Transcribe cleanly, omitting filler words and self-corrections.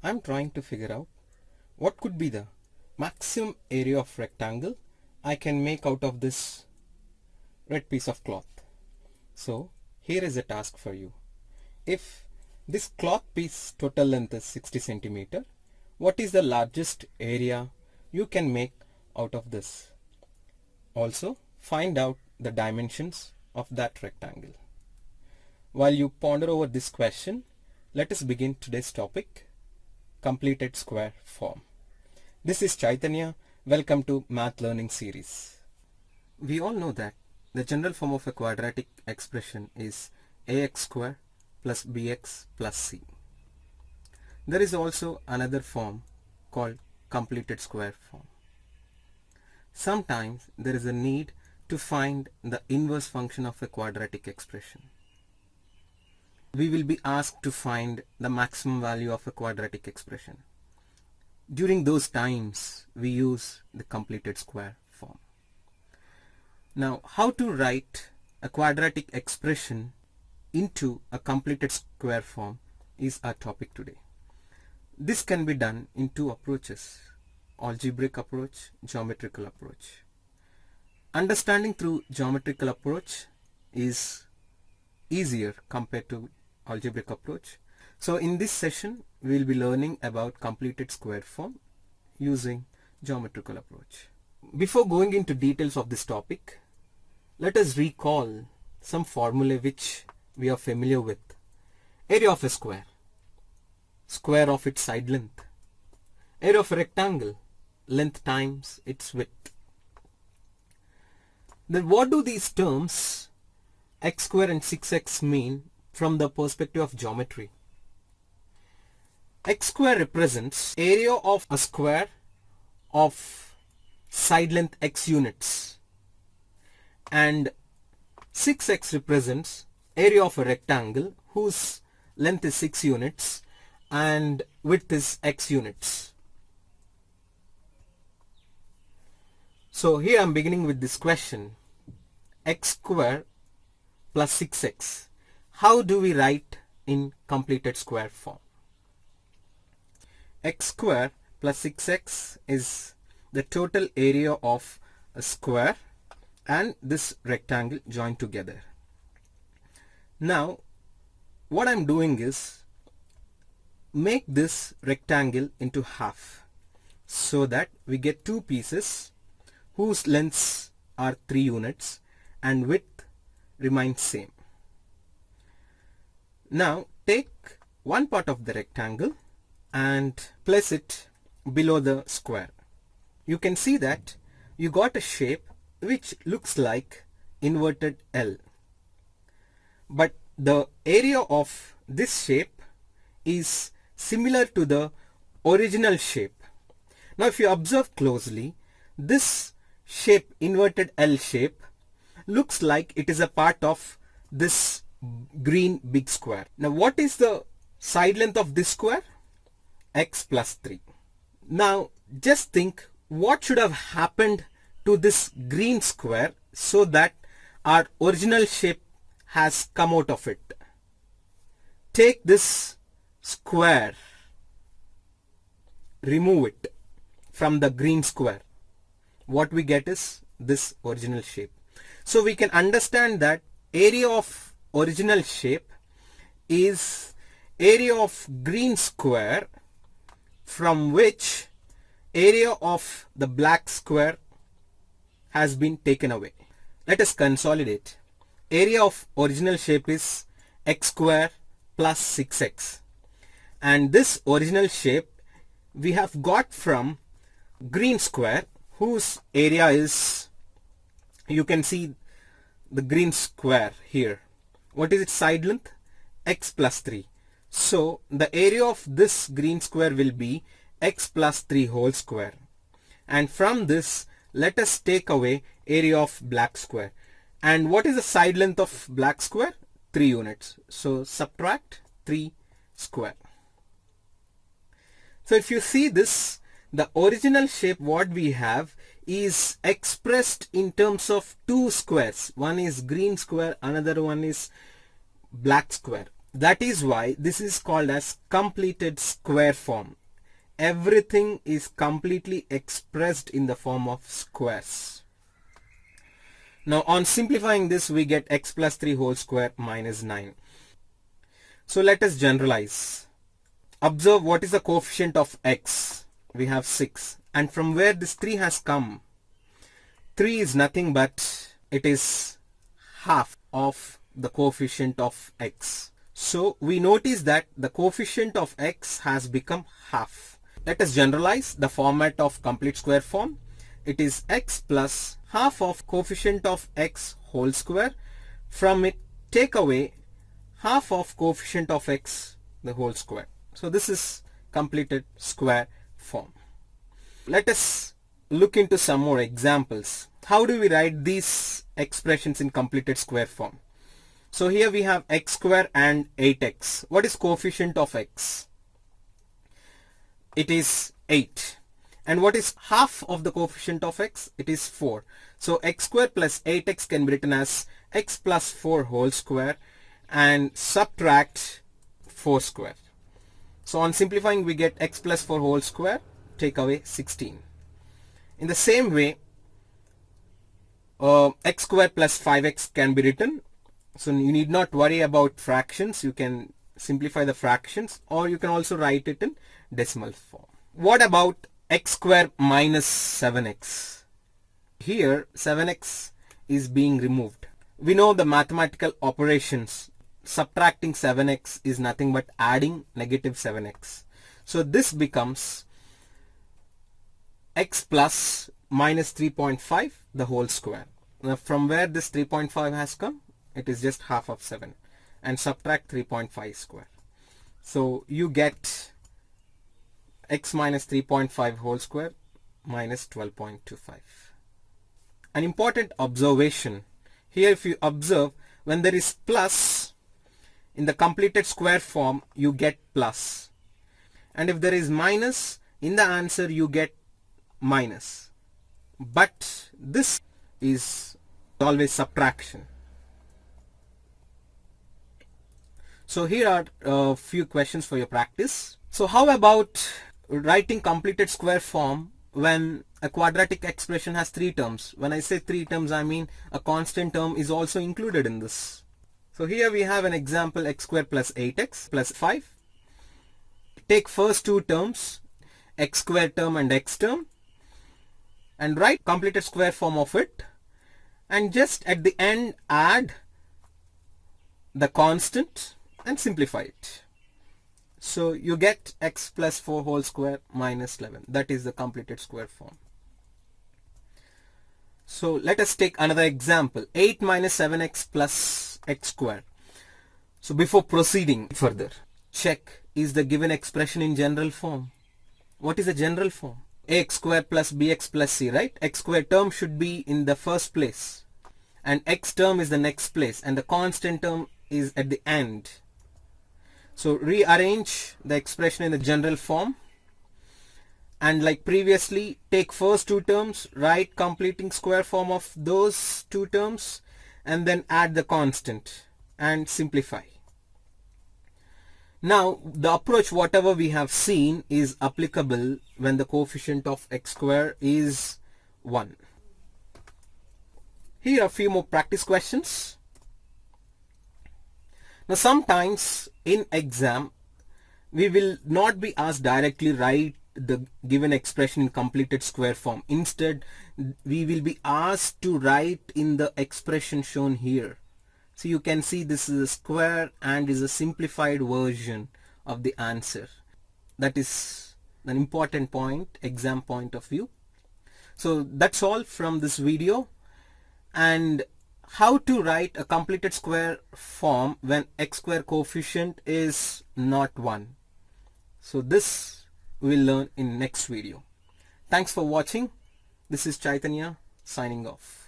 I'm trying to figure out what could be the maximum area of rectangle I can make out of this red piece of cloth. So here is a task for you. If this cloth piece total length is 60 centimeter, what is the largest area you can make out of this? Also find out the dimensions of that rectangle. While you ponder over this question, let us begin today's topic, completed square form. This is Chaitanya. Welcome to Math Learning Series. We all know that the general form of a quadratic expression is ax square plus bx plus c. There is also another form called completed square form. Sometimes there is a need to find the inverse function of a quadratic expression. We will be asked to find the maximum value of a quadratic expression. During those times, we use the completed square form. Now, how to write a quadratic expression into a completed square form is our topic today. This can be done in two approaches: algebraic approach, geometrical approach. Understanding through geometrical approach is easier compared to algebraic approach. So in this session we will be learning about completed square form using geometrical approach. Before going into details of this topic, let us recall some formulae which we are familiar with. Area of a square, square of its side length. Area of a rectangle, length times its width. Then what do these terms x square and 6x mean from the perspective of geometry? X square represents area of a square of side length x units, and 6x represents area of a rectangle whose length is 6 units and width is x units. So here I am beginning with this question: x square plus 6x. How do we write in completed square form? X square plus 6x is the total area of a square and this rectangle joined together. Now what I'm doing is make this rectangle into half so that we get two pieces whose lengths are 3 units and width remains same. Now take one part of the rectangle and place it below the square. You can see that you got a shape which looks like inverted L. But the area of this shape is similar to the original shape. Now if you observe closely, this shape, inverted L shape, looks like it is a part of this green big square. Now what is the side length of this square? X plus 3. Now just think what should have happened to this green square so that our original shape has come out of it. Take this square, remove it from the green square. What we get is this original shape. So we can understand that area of original shape is area of green square from which area of the black square has been taken away. Let us consolidate. Area of original shape is x square plus 6x, and this original shape we have got from green square whose area is, you can see the green square here. What is its side length? X plus 3. So the area of this green square will be x plus 3 whole square, and from this let us take away area of black square. And what is the side length of black square? 3 units. So subtract 3 square. So if you see this, the original shape what we have is expressed in terms of two squares. One is green square, another one is black square. That is why this is called as completed square form. Everything is completely expressed in the form of squares. Now on simplifying this, we get x plus 3 whole square minus 9. So let us generalize. Observe what is the coefficient of x. We have 6. And from where this 3 has come, 3 is nothing but it is half of the coefficient of x. So we notice that the coefficient of x has become half. Let us generalize the format of complete square form. It is x plus half of coefficient of x whole square. From it, take away half of coefficient of x the whole square. So this is completed square form. Let us look into some more examples. How do we write these expressions in completed square form? So here we have x square and 8x. What is coefficient of x? It is 8. And what is half of the coefficient of x? It is 4. So x square plus 8x can be written as x plus 4 whole square and subtract 4 square. So on simplifying, we get x plus 4 whole square, take away 16. In the same way, x square plus 5x can be written. So you need not worry about fractions. You can simplify the fractions, or you can also write it in decimal form. What about x square minus 7x? Here 7x is being removed. We know the mathematical operations. Subtracting 7x is nothing but adding negative 7x. So this becomes x plus minus 3.5 the whole square. Now from where this 3.5 has come? It is just half of 7, and subtract 3.5 square. So you get x minus 3.5 whole square minus 12.25. An important observation. Here if you observe, when there is plus in the completed square form, you get plus. And if there is minus in the answer, you get minus. But this is always subtraction. So here are a few questions for your practice. So how about writing completed square form when a quadratic expression has 3 terms? When I say 3 terms, I mean a constant term is also included in this. So here we have an example, x square plus 8x plus 5. Take first 2 terms, x square term and x term, and write completed square form of it, and just at the end add the constant and simplify it. So you get x plus 4 whole square minus 11. That is the completed square form. So let us take another example, 8 minus 7x plus x square. So before proceeding further, check, is the given expression in general form? What is the general form? Ax square plus bx plus c, right? X square term should be in the first place, and x term is the next place, and the constant term is at the end. So rearrange the expression in the general form, and like previously, take first 2 terms, write completing square form of those 2 terms, and then add the constant and simplify. Now the approach whatever we have seen is applicable when the coefficient of x square is 1. Here are a few more practice questions. Now sometimes in exam we will not be asked directly write the given expression in completed square form. Instead we will be asked to write in the expression shown here. So you can see this is a square and is a simplified version of the answer. That is an important point, exam point of view. So that's all from this video, and how to write a completed square form when x square coefficient is not 1. So this we'll learn in next video. Thanks for watching. This is Chaitanya signing off.